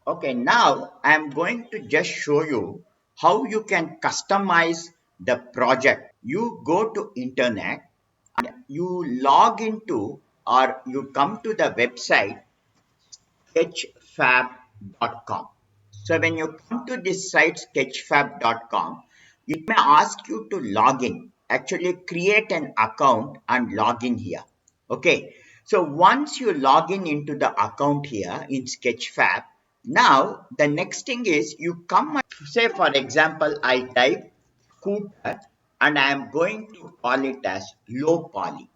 Okay, now I'm going to just show you how you can customize the project. You go to internet and you log into or you come to the website sketchfab.com. So when you come to this site sketchfab.com, it may ask you to log in. Actually create an account and log in here. Okay. So once you log in into the account here in Sketchfab, now the next thing is you come and say for example I type scooter and I am going to call it as low poly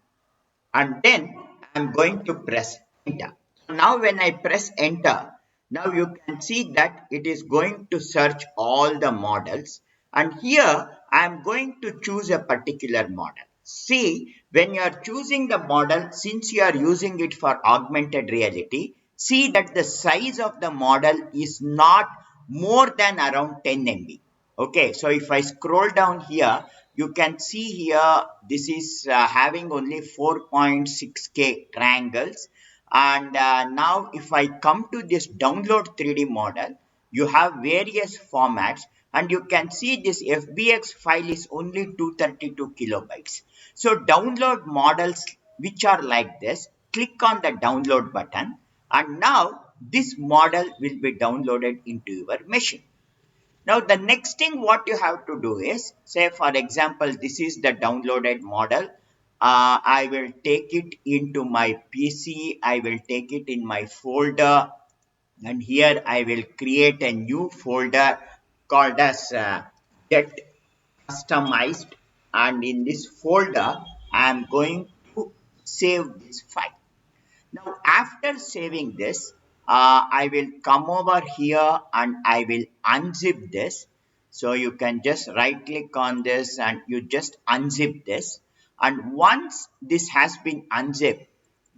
and then I'm going to press enter. So now when I press enter, now you can see that it is going to search all the models and here I'm going to choose a particular model. See, when you are choosing the model, since you are using it for augmented reality, see that the size of the model is not more than around 10 MB. Okay, so if I scroll down here, you can see here this is having only 4.6K triangles. And now if I come to this download 3D model, you have various formats and you can see this FBX file is only 232 kilobytes. So download models which are like this, click on the download button and now this model will be downloaded into your machine. Now the next thing what you have to do is, say for example, this is the downloaded model. I will take it into my PC, I will take it in my folder and here I will create a new folder called as get customized and in this folder I am going to save this file. Now, after saving this, I will come over here and I will unzip this. So you can just right click on this and you just unzip this. And once this has been unzipped,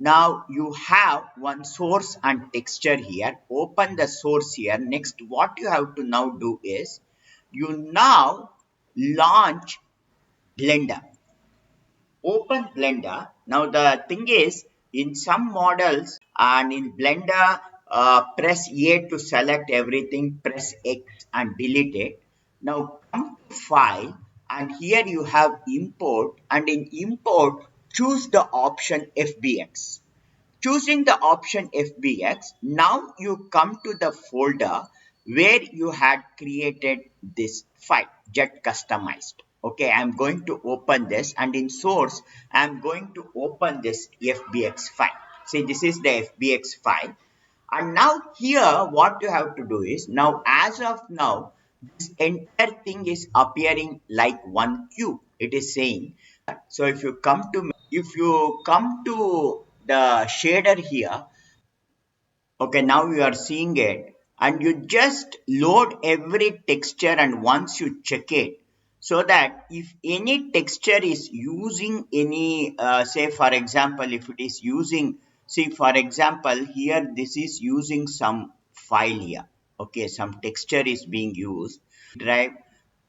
now you have one source and texture here. Open the source here. Next, what you have to now do is you now launch Blender. Open Blender. Now the thing is, in some models and in Blender, press A to select everything, press X and delete it. Now come to File and here you have Import and in Import, choose the option FBX. Choosing the option FBX, now you come to the folder where you had created this file, get customized. Okay, I'm going to open this and in source, I'm going to open this FBX file. See, this is the FBX file. And now here, what you have to do is, now as of now, this entire thing is appearing like one cube. It is saying, so if you come to the shader here, okay, now you are seeing it and you just load every texture and once you check it so that if any texture is using any say for example if it is using, see for example here this is using some file here, okay, some texture is being used drive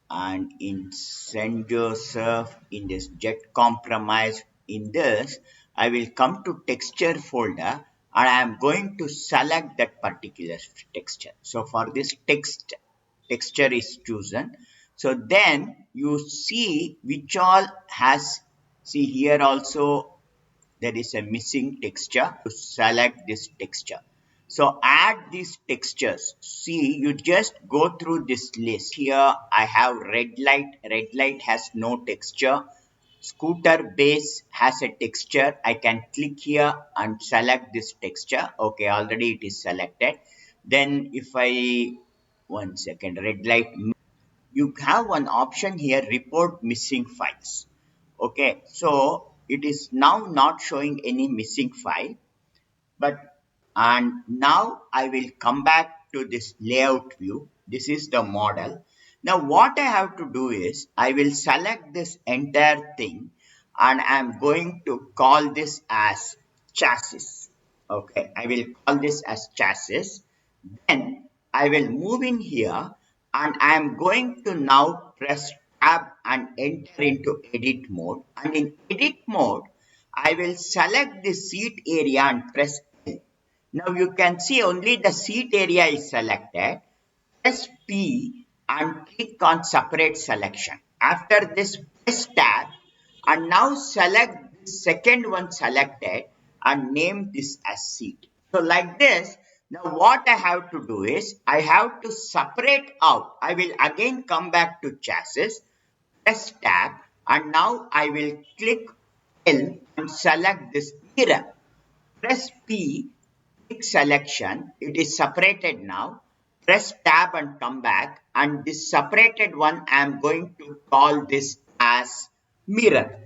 and in St. Joseph in this jet compromise in this I will come to texture folder and I am going to select that particular texture. So for this texture is chosen. So then you see which all has, see here also there is a missing texture to select this texture. So add these textures. See, you just go through this list. Here I have red light. Red light has no texture. Scooter base has a texture. I can click here and select this texture. Okay, already it is selected. Then if I, one second, red light, you have one option here, report missing files. Okay, so it is now not showing any missing file, but and now I will come back to this layout view. This is the model. Now what I have to do is I will select this entire thing and I'm going to call this as chassis. Okay, I will call this as chassis. Then I will move in here and I am going to now press tab and enter into edit mode. And in edit mode, I will select the seat area and press L. Now you can see only the seat area is selected. Press P and click on separate selection. After this, press tab and now select the second one selected and name this as seat. So like this, now what I have to do is I have to separate out. I will again come back to chassis, press tab and now I will click L and select this mirror. Press P, click selection, it is separated now. Press tab and come back and this separated one I am going to call this as mirror.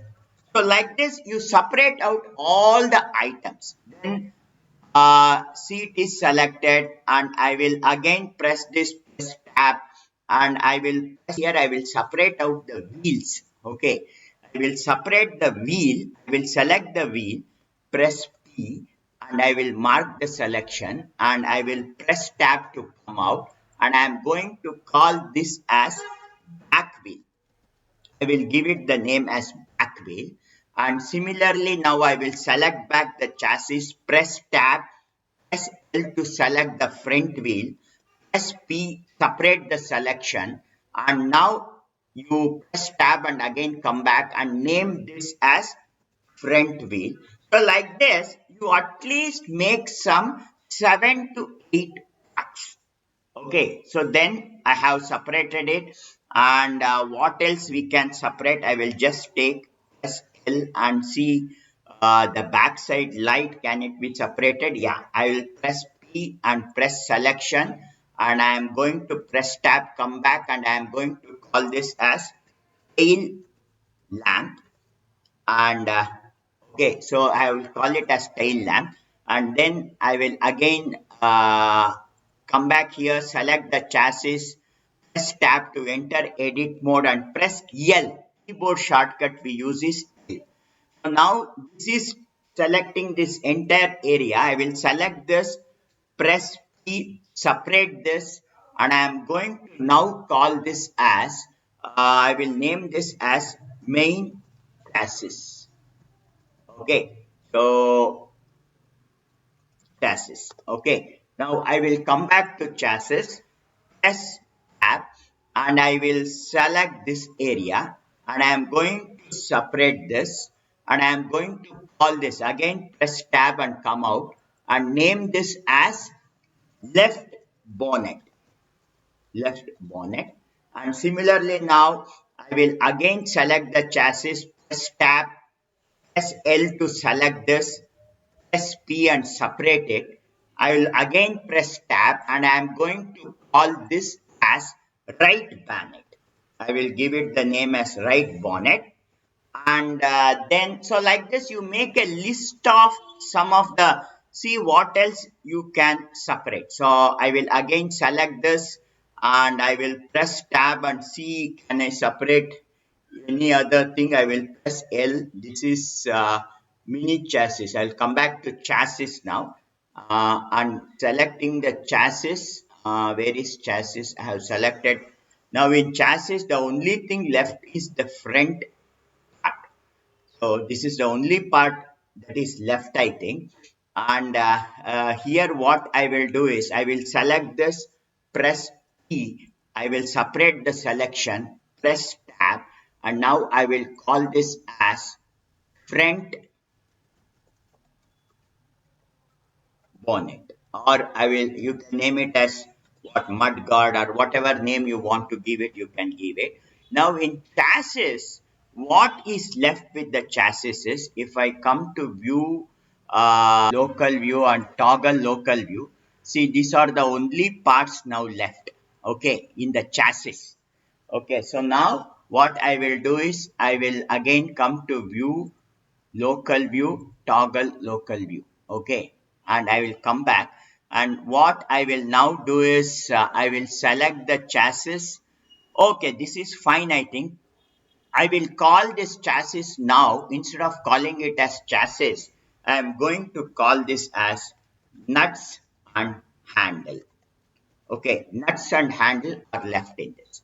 So like this you separate out all the items. Then seat is selected and I will again press this press tab and I will press here I will separate out the wheels. Okay, I will separate the wheel. I will select the wheel, press P and I will mark the selection and I will press tab to come out and I am going to call this as back wheel. I will give it the name as back wheel and similarly now I will select back the chassis, press tab, press L to select the front wheel, press P, separate the selection and now you press tab and again come back and name this as front wheel. So like this, you at least make some 7 to 8 parts. Okay, so then I have separated it and what else we can separate? I will just take SL and see the backside light. Can it be separated? Yeah, I will press P and press selection and I am going to press tab, come back and I am going to call this as tail lamp and okay, so I will call it as tail lamp and then I will again come back here, select the chassis, press tab to enter edit mode and press L. Keyboard shortcut we use is L. So now this is selecting this entire area. I will select this, press P, separate this and I am going to now call this as, I will name this as main chassis. Okay, so chassis. Okay, now I will come back to chassis, press tab and I will select this area and I am going to separate this and I am going to call this again, press tab and come out and name this as left bonnet. Left bonnet and similarly now I will again select the chassis, press tab, press L to select this, press P and separate it. I will again press tab and I am going to call this as right bonnet. I will give it the name as right bonnet and then so like this you make a list of some of the see what else you can separate. So I will again select this and I will press tab and see can I separate any other thing. I will press L. This is mini chassis. I'll come back to chassis now and selecting the chassis. Where is chassis? I have selected. Now in chassis the only thing left is the front part. So this is the only part that is left I think. And here what I will do is I will select this, press E. I will separate the selection, press tab and now I will call this as front bonnet or I will you can name it as what mud guard or whatever name you want to give it you can give it. Now in chassis what is left with the chassis is if I come to view local view and toggle local view, see these are the only parts now left okay in the chassis. Okay, so now what I will do is I will again come to view local view, toggle local view. Okay, and I will come back and what I will now do is I will select the chassis. Okay, this is fine I think. I will call this chassis now instead of calling it as chassis. I am going to call this as nuts and handle. Okay, nuts and handle are left in this.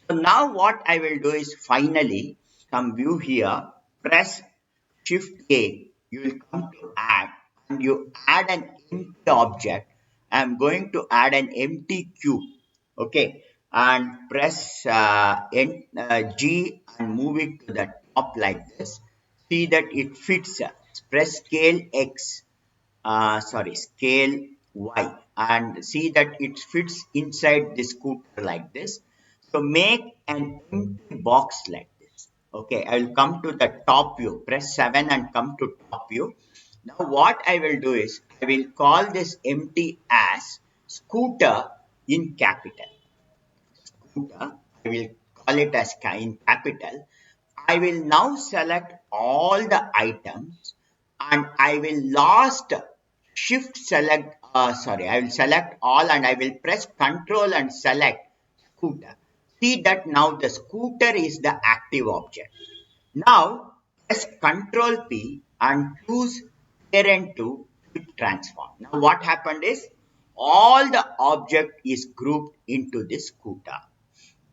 So now what I will do is finally come view here, press Shift A, you will come to add and you add an empty object, I'm going to add an empty cube. Okay, and press G and move it to the top like this. See that it fits. Press scale X, scale Y, and see that it fits inside the scooter like this. So make an empty box like this. Okay, I will come to the top view. Press 7 and come to top view. Now what I will do is I will call this empty as scooter in capital. Scooter, I will call it as in capital. I will now select all the items and I will last shift select, I will select all and I will press control and select scooter. See that now the scooter is the active object. Now press control P and choose parent to quick transform. Now what happened is all the object is grouped into this scooter.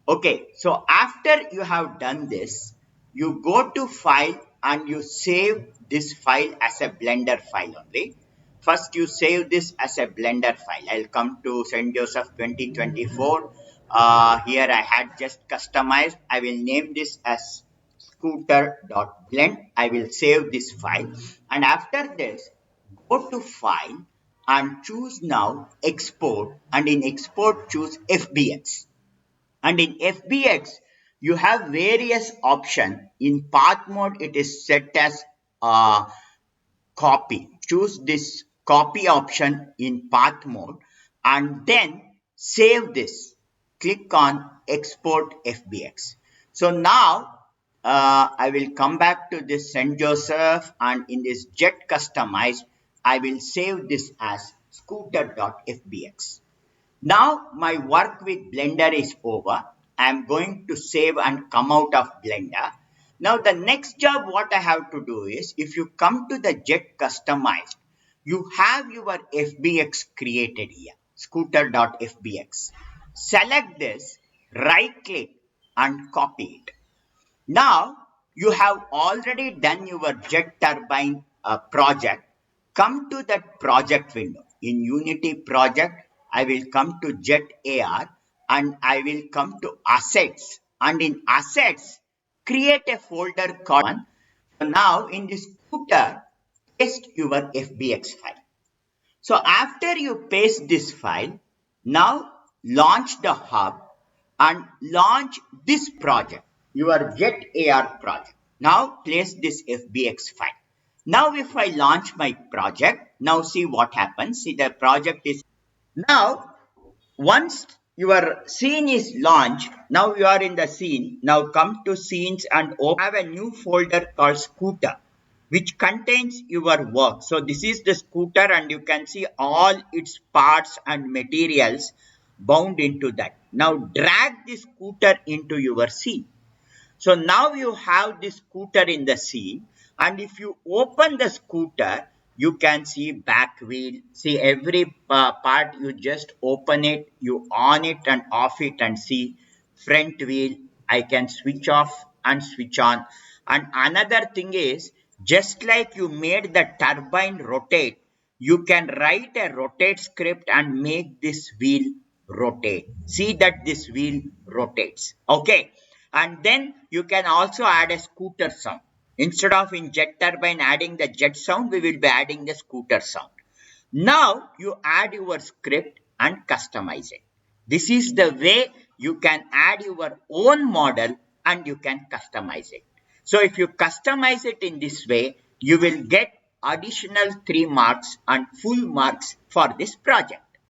Okay, so after you have done this, you go to file and you save this file as a Blender file only. First, you save this as a Blender file. I'll come to St. Joseph 2024. Here I had just customized. I will name this as scooter.blend. I will save this file. And after this, go to file and choose now export. And in export, choose FBX. And in FBX, you have various options. In path mode, it is set as copy. Choose this copy option in path mode and then save this. Click on export FBX. So now I will come back to this St. Joseph and in this jet customized, I will save this as scooter.fbx. Now my work with Blender is over. I am going to save and come out of Blender. Now the next job what I have to do is, if you come to the jet customized, you have your FBX created here, scooter.fbx. Select this, right click and copy it. Now you have already done your jet turbine project. Come to that project window. In Unity project, I will come to jet AR and I will come to assets. And in assets, create a folder called one. So now in this footer, paste your FBX file. So after you paste this file, now launch the hub and launch this project, your Jet AR project. Now place this FBX file. Now if I launch my project, now see what happens. See the project is now once your scene is launched, now you are in the scene. Now come to scenes and have a new folder called scooter, which contains your work. So this is the scooter and you can see all its parts and materials bound into that. Now drag the scooter into your scene. So now you have the scooter in the scene, and if you open the scooter, you can see back wheel. See every part, you just open it, you on it and off it and see front wheel. I can switch off and switch on. And another thing is, just like you made the turbine rotate, you can write a rotate script and make this wheel rotate. See that this wheel rotates. Okay. And then you can also add a scooter sound. Instead of in jet turbine adding the jet sound, we will be adding the scooter sound. Now you add your script and customize it. This is the way you can add your own model and you can customize it. So if you customize it in this way, you will get additional 3 marks and full marks for this project.